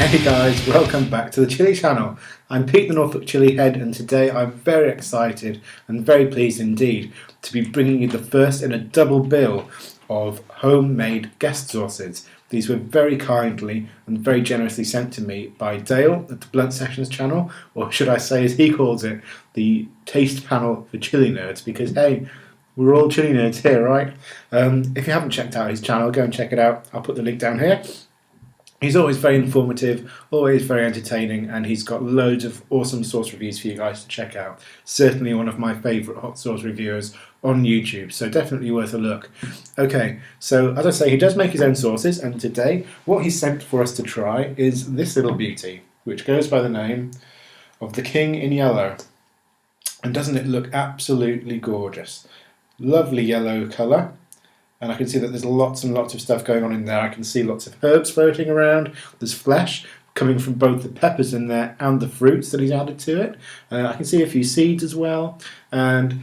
Hey guys, welcome back to the Chilli Channel. I'm Pete the Norfolk Chilli Head, and today I'm very excited and very pleased indeed to be bringing you the first in a double bill of homemade guest sauces. These were very kindly and very generously sent to me by Dale at the Blunt Sessions channel, or should I say as he calls it, the taste panel for chili nerds, because hey, we're all chili nerds here, right? If you haven't checked out his channel, go and check it out. I'll put the link down here. He's always very informative, always very entertaining, and he's got loads of awesome sauce reviews for you guys to check out. Certainly one of my favourite hot sauce reviewers on YouTube, so definitely worth a look. Okay, so as I say, he does make his own sauces, and today what he sent for us to try is this little beauty, which goes by the name of the King in Yellow. And doesn't it look absolutely gorgeous? Lovely yellow colour. And I can see that there's lots and lots of stuff going on in there. I can see lots of herbs floating around. There's flesh coming from both the peppers in there and the fruits that he's added to it. I can see a few seeds as well. And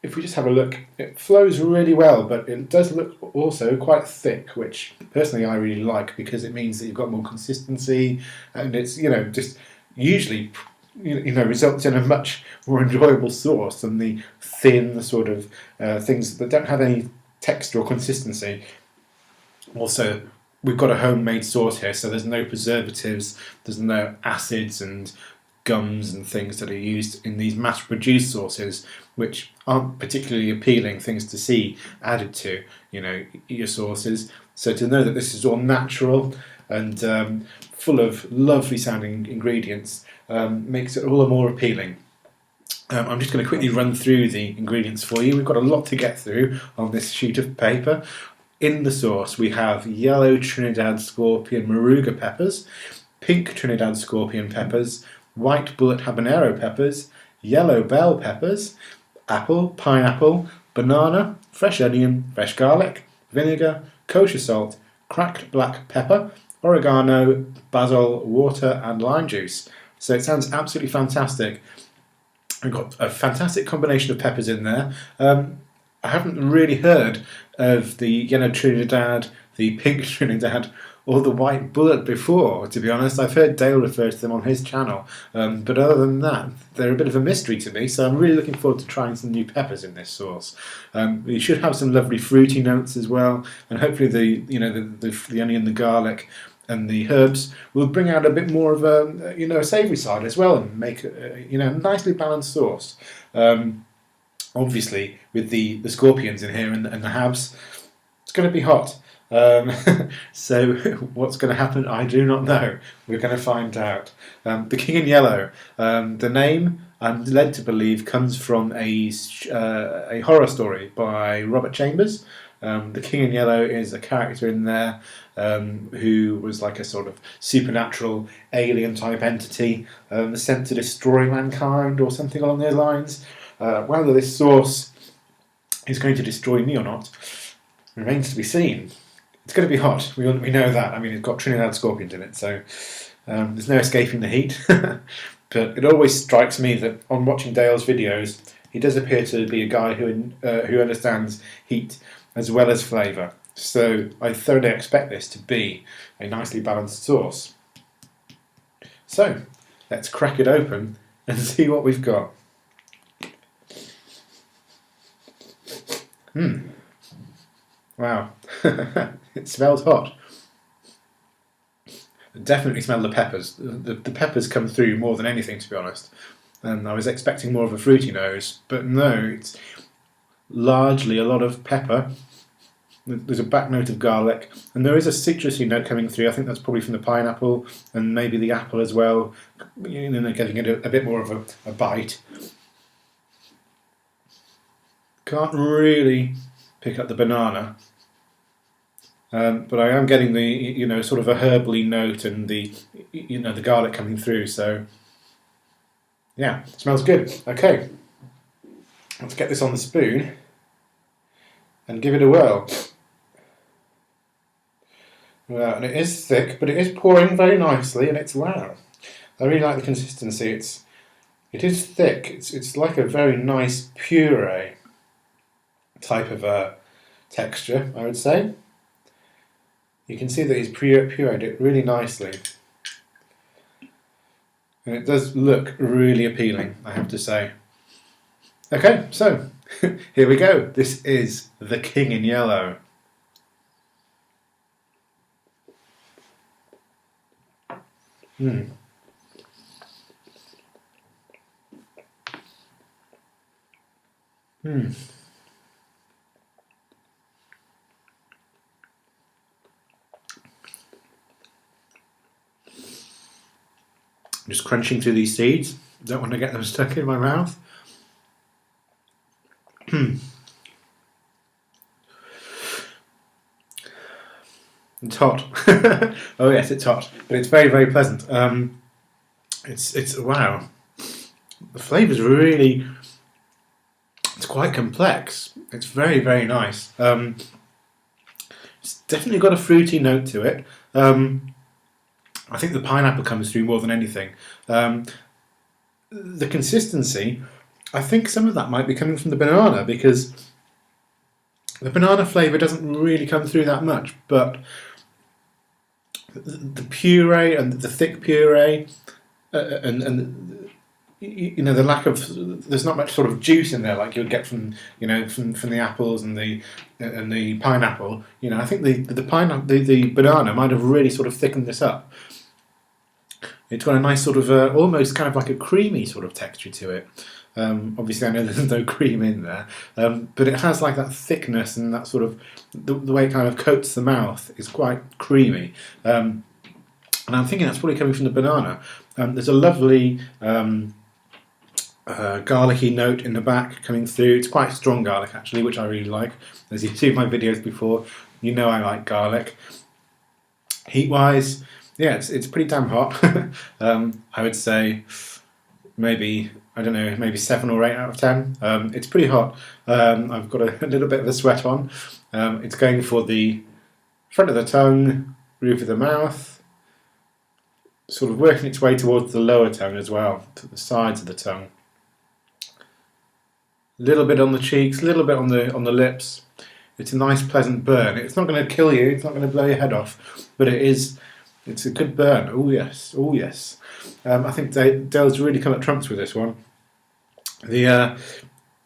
if we just have a look, it flows really well, but it does look also quite thick, which personally I really like because it means that you've got more consistency, and it's, just usually results in a much more enjoyable sauce than the thin sort of things that don't have any texture or consistency. Also, we've got a homemade sauce here, so there's no preservatives, there's no acids and gums and things that are used in these mass-produced sauces, which aren't particularly appealing things to see added to, your sauces. So to know that this is all natural and full of lovely sounding ingredients makes it all the more appealing. I'm just going to quickly run through the ingredients for you. We've got a lot to get through on this sheet of paper. In the sauce we have yellow Trinidad Scorpion Moruga peppers, pink Trinidad Scorpion peppers, white bullet habanero peppers, yellow bell peppers, apple, pineapple, banana, fresh onion, fresh garlic, vinegar, kosher salt, cracked black pepper, oregano, basil, water and lime juice. So it sounds absolutely fantastic. We've got a fantastic combination of peppers in there. I haven't really heard of the yellow Trinidad, the pink Trinidad, or the white bullet before, to be honest. I've heard Dale refer to them on his channel, but other than that, they're a bit of a mystery to me, so I'm really looking forward to trying some new peppers in this sauce. We should have some lovely fruity notes as well, and hopefully the onion, the garlic, and the herbs will bring out a bit more of a savoury side as well, and make a nicely balanced sauce. Obviously, with the scorpions in here and the habs, it's going to be hot. So what's going to happen, I do not know. We're going to find out. The King in Yellow. The name, I'm led to believe, comes from a horror story by Robert Chambers. The King in Yellow is a character in there who was like a sort of supernatural alien type entity sent to destroy mankind or something along those lines. Whether this sauce is going to destroy me or not remains to be seen. It's going to be hot, we know that. I mean, it's got Trinidad scorpions in it, so there's no escaping the heat. But it always strikes me that on watching Dale's videos, he does appear to be a guy who understands heat as well as flavour. So I thoroughly expect this to be a nicely balanced sauce. So let's crack it open and see what we've got. Wow, it smells hot. Definitely smell the peppers. The peppers come through more than anything, to be honest. I was expecting more of a fruity nose, but no, it's largely a lot of pepper. There's a back note of garlic, and there is a citrusy note coming through. I think that's probably from the pineapple and maybe the apple as well. Getting it a bit more of a bite. Can't really pick up the banana, but I am getting the sort of a herbally note and the the garlic coming through. So yeah, it smells good. Okay, let's get this on the spoon and give it a whirl. Well, and it is thick, but it is pouring very nicely, and it's wow. I really like the consistency. It is thick. It's like a very nice puree type of texture, I would say. You can see that he's pureed it really nicely. And it does look really appealing, I have to say. Okay, so here we go. This is the King in Yellow. Mm. Mm. Just crunching through these seeds. Don't want to get them stuck in my mouth. It's hot. Oh yes, it's hot, but it's very, very pleasant. It's wow. The flavour's really, it's quite complex. It's very, very nice. It's definitely got a fruity note to it. I think the pineapple comes through more than anything. The consistency, I think some of that might be coming from the banana, because the banana flavour doesn't really come through that much, but the puree and the thick puree and you know, the lack of, there's not much sort of juice in there like you'll get from, you know, from the apples and the pineapple. You know, I think the banana might have really sort of thickened this up. It's got a nice sort of almost kind of like a creamy sort of texture to it. Obviously, I know there's no cream in there, but it has like that thickness, and that sort of the way it kind of coats the mouth is quite creamy. And I'm thinking that's probably coming from the banana. There's a lovely garlicky note in the back coming through. It's quite strong garlic actually, which I really like. As you've seen my videos before, you know I like garlic. Heat-wise, yeah, it's pretty damn hot. I would say maybe, I don't know, maybe 7 or 8 out of 10. It's pretty hot. I've got a little bit of a sweat on. It's going for the front of the tongue, roof of the mouth, sort of working its way towards the lower tongue as well, to the sides of the tongue. A little bit on the cheeks, a little bit on the lips. It's a nice pleasant burn. It's not going to kill you, it's not going to blow your head off, but it's a good burn. Oh yes, oh yes. I think Dale's really come at trumps with this one.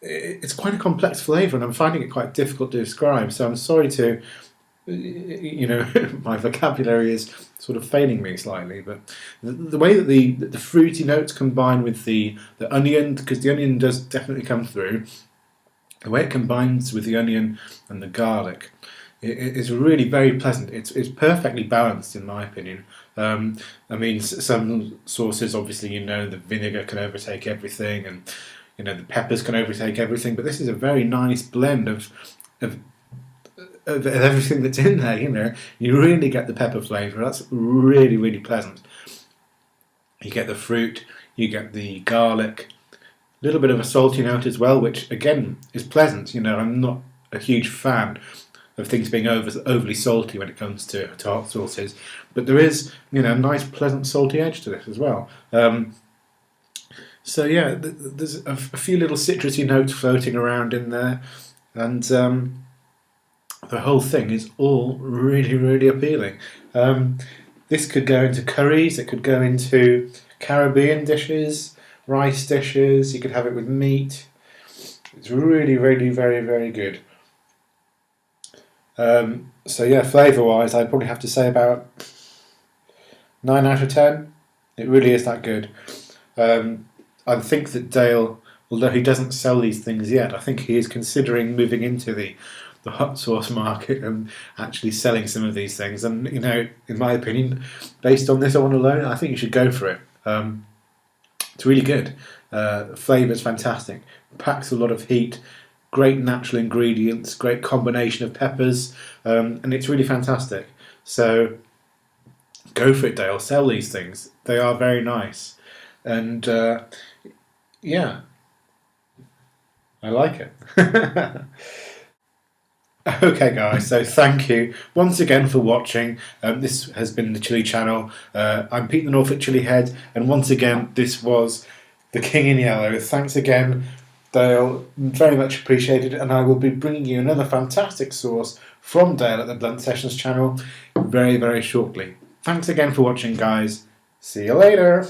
It's quite a complex flavour, and I'm finding it quite difficult to describe. So I'm sorry to, you know, my vocabulary is sort of failing me slightly. But the way that the fruity notes combine with the onion, because the onion does definitely come through. The way it combines with the onion and the garlic, it's really very pleasant. It's perfectly balanced in my opinion. I mean, some sauces, obviously, you know, the vinegar can overtake everything, and you know, the peppers can overtake everything. But this is a very nice blend of everything that's in there. You know, you really get the pepper flavour. That's really, really pleasant. You get the fruit, you get the garlic, a little bit of a salty note as well, which again is pleasant. You know, I'm not a huge fan of things being overly salty when it comes to hot sauces, but there is, you know, a nice pleasant salty edge to this as well. So yeah, there's a few little citrusy notes floating around in there, and the whole thing is all really, really appealing. This could go into curries, it could go into Caribbean dishes, rice dishes, you could have it with meat. It's really, really very, very good. So yeah, flavour-wise, I'd probably have to say about 9 out of 10. It really is that good. I think that Dale, although he doesn't sell these things yet, I think he is considering moving into the hot sauce market and actually selling some of these things. And you know, in my opinion, based on this one alone, I think you should go for it. It's really good. The flavour's fantastic. Packs a lot of heat. Great natural ingredients. Great combination of peppers, and it's really fantastic. So go for it, Dale. Sell these things. They are very nice, and yeah, I like it. Okay guys, so thank you once again for watching. This has been the Chilli Channel. I'm Pete the Norfolk Chilli Head, and once again this was the King in Yellow. Thanks again, Dale, very much appreciated, and I will be bringing you another fantastic sauce from Dale at the Blunt Sessions channel very, very shortly. Thanks again for watching guys. See you later.